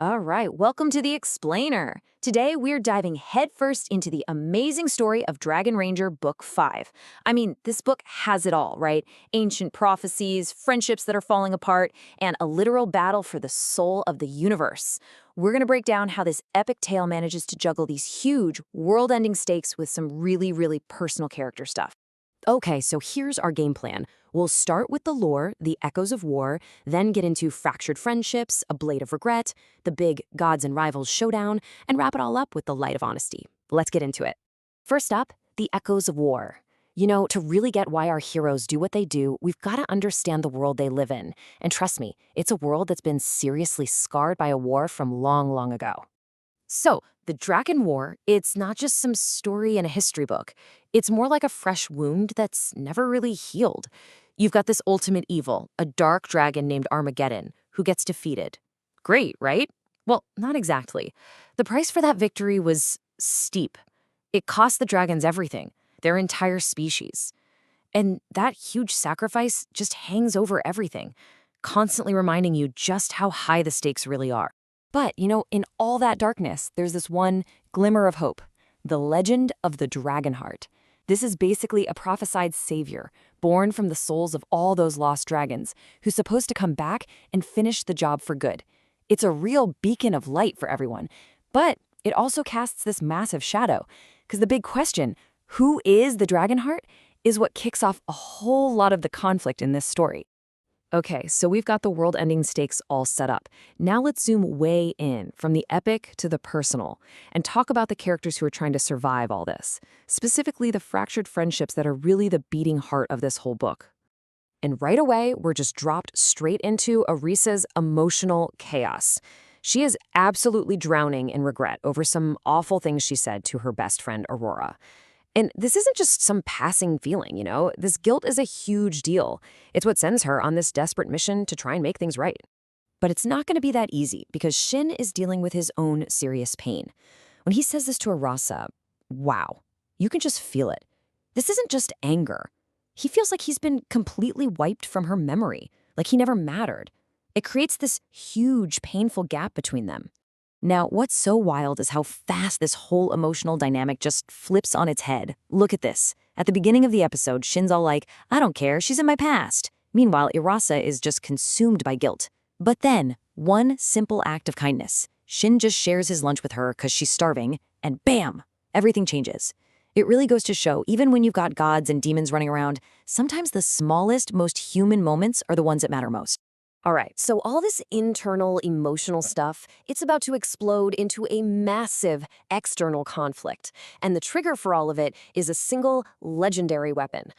All right, welcome to The Explainer. Today, we're diving headfirst into the amazing story of Dragon Ranger Book 5. I mean, this book has it all, right? Ancient prophecies, friendships that are falling apart, and a literal battle for the soul of the universe. We're going to break down how this epic tale manages to juggle these huge, world-ending stakes with some really personal character stuff. Okay, so here's our game plan. We'll start with the lore, the echoes of war, then get into fractured friendships, a blade of regret, the big gods and rivals showdown, and wrap it all up with the light of honesty. Let's get into it. First up, the echoes of war. You know, to really get why our heroes do what they do, we've got to understand the world they live in. And trust me, it's a world that's been seriously scarred by a war from long ago. So, the Dragon War, it's not just some story in a history book. It's more like a fresh wound that's never really healed. You've got this ultimate evil, a dark dragon named Armageddon, who gets defeated. Great, right? Well, not exactly. The price for that victory was steep. It cost the dragons everything, their entire species. And that huge sacrifice just hangs over everything, constantly reminding you just how high the stakes really are. But, in all that darkness, there's this one glimmer of hope, the legend of the Dragonheart. This is basically a prophesied savior, born from the souls of all those lost dragons, who's supposed to come back and finish the job for good. It's a real beacon of light for everyone, but it also casts this massive shadow, because the big question, who is the Dragonheart, is what kicks off a whole lot of the conflict in this story. Okay, so we've got the world-ending stakes all set up. Now let's zoom way in, from the epic to the personal, and talk about the characters who are trying to survive all this, specifically the fractured friendships that are really the beating heart of this whole book. And right away, we're just dropped straight into Arisa's emotional chaos. She is absolutely drowning in regret over some awful things she said to her best friend, Aurora. And this isn't just some passing feeling, This guilt is a huge deal. It's what sends her on this desperate mission to try and make things right. But it's not going to be that easy because Shin is dealing with his own serious pain. When he says this to Arasa, wow, you can just feel it. This isn't just anger. He feels like he's been completely wiped from her memory, like he never mattered. It creates this huge, painful gap between them. Now, what's so wild is how fast this whole emotional dynamic just flips on its head. Look at this. At the beginning of the episode, Shin's all like, I don't care, she's in my past. Meanwhile, Irasa is just consumed by guilt. But then, one simple act of kindness. Shin just shares his lunch with her because she's starving, and bam! Everything changes. It really goes to show, even when you've got gods and demons running around, sometimes the smallest, most human moments are the ones that matter most. All right, so all this internal emotional stuff, it's about to explode into a massive external conflict. And the trigger for all of it is a single legendary weapon.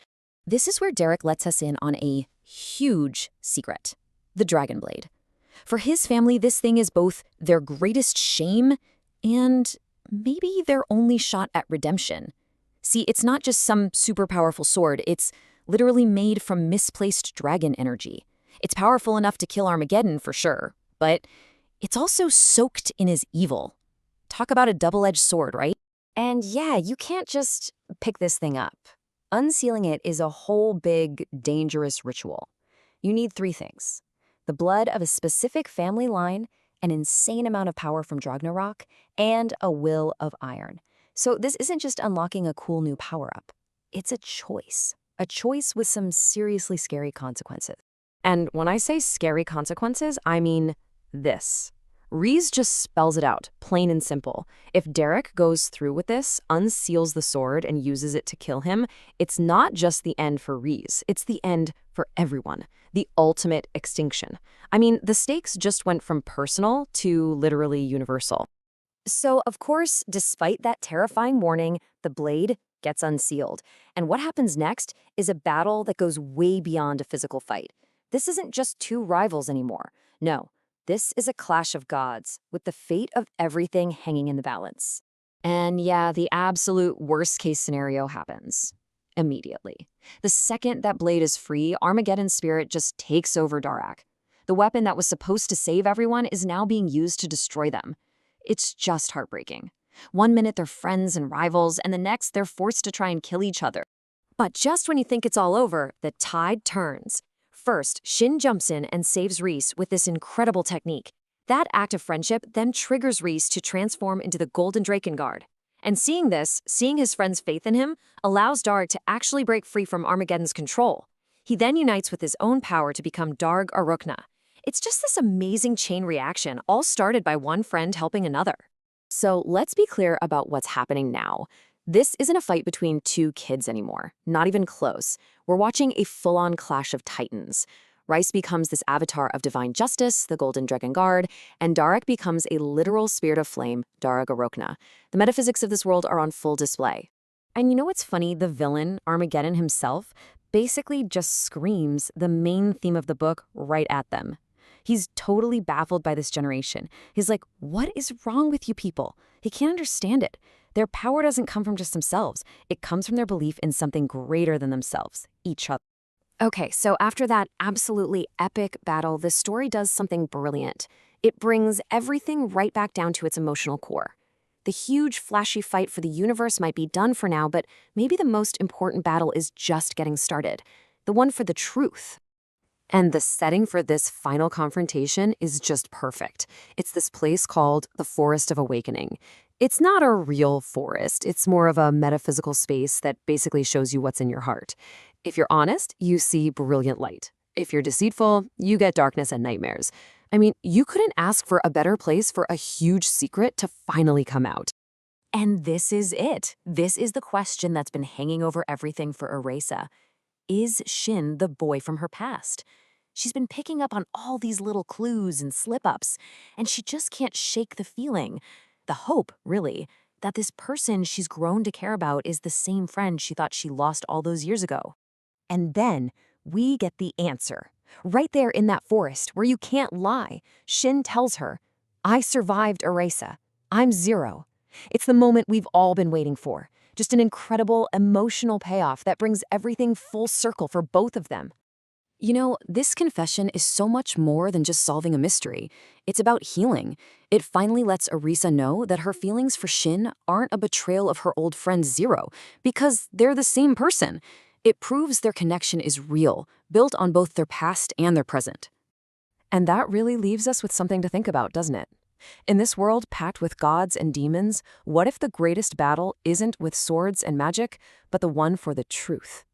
This is where Derek lets us in on a huge secret, the Dragon Blade. For his family, this thing is both their greatest shame and maybe their only shot at redemption. See, it's not just some super powerful sword, it's literally made from misplaced dragon energy. It's powerful enough to kill Armageddon for sure, but it's also soaked in his evil. Talk about a double-edged sword, right? And yeah, you can't just pick this thing up. Unsealing it is a whole big, dangerous ritual. You need three things: the blood of a specific family line, an insane amount of power from Dragnarok, and a will of iron. So this isn't just unlocking a cool new power-up. It's a choice with some seriously scary consequences. And when I say scary consequences, I mean this. Rhys just spells it out, plain and simple. If Derek goes through with this, unseals the sword, and uses it to kill him, it's not just the end for Rhys, it's the end for everyone. The ultimate extinction. I mean, the stakes just went from personal to literally universal. So, of course, despite that terrifying warning, the blade gets unsealed. And what happens next is a battle that goes way beyond a physical fight. This isn't just two rivals anymore. No, this is a clash of gods, with the fate of everything hanging in the balance. And yeah, the absolute worst-case scenario happens immediately. The second that blade is free, Armageddon's spirit just takes over Darak. The weapon that was supposed to save everyone is now being used to destroy them. It's just heartbreaking. One minute they're friends and rivals, and the next they're forced to try and kill each other. But just when you think it's all over, the tide turns. First, Shin jumps in and saves Rhys with this incredible technique. That act of friendship then triggers Rhys to transform into the Golden Drakengard. And seeing this, seeing his friend's faith in him, allows Darg to actually break free from Armageddon's control. He then unites with his own power to become Darg Arukna. It's just this amazing chain reaction, all started by one friend helping another. So let's be clear about what's happening now. This isn't a fight between two kids anymore, not even close. We're watching a full-on clash of titans. Rhys becomes this avatar of divine justice, the Golden Drakengard, and Darg becomes a literal spirit of flame, Darg Arukna. The metaphysics of this world are on full display. And you know what's funny? The villain, Armageddon himself, basically just screams the main theme of the book right at them. He's totally baffled by this generation. He's like, what is wrong with you people? He can't understand it. Their power doesn't come from just themselves. It comes from their belief in something greater than themselves, each other. Okay, so after that absolutely epic battle, the story does something brilliant. It brings everything right back down to its emotional core. The huge, flashy fight for the universe might be done for now, but maybe the most important battle is just getting started. The one for the truth. And the setting for this final confrontation is just perfect. It's this place called the Forest of Awakening. It's not a real forest. It's more of a metaphysical space that basically shows you what's in your heart. If you're honest, you see brilliant light. If you're deceitful, you get darkness and nightmares. I mean, you couldn't ask for a better place for a huge secret to finally come out. And this is it. This is the question that's been hanging over everything for Erasa. Is Shin the boy from her past? She's been picking up on all these little clues and slip-ups, and she just can't shake the feeling, the hope, really, that this person she's grown to care about is the same friend she thought she lost all those years ago. And then we get the answer. Right there in that forest where you can't lie, Shin tells her, I survived Erasa. I'm Zero. It's the moment we've all been waiting for. Just an incredible emotional payoff that brings everything full circle for both of them. You know, this confession is so much more than just solving a mystery. It's about healing. It finally lets Erasa know that her feelings for Shin aren't a betrayal of her old friend Zero, because they're the same person. It proves their connection is real, built on both their past and their present. And that really leaves us with something to think about, doesn't it? In this world packed with gods and demons, what if the greatest battle isn't with swords and magic, but the one for the truth?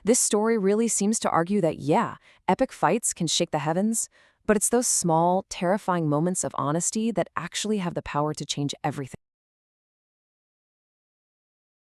This story really seems to argue that, yeah, epic fights can shake the heavens, but it's those small, terrifying moments of honesty that actually have the power to change everything.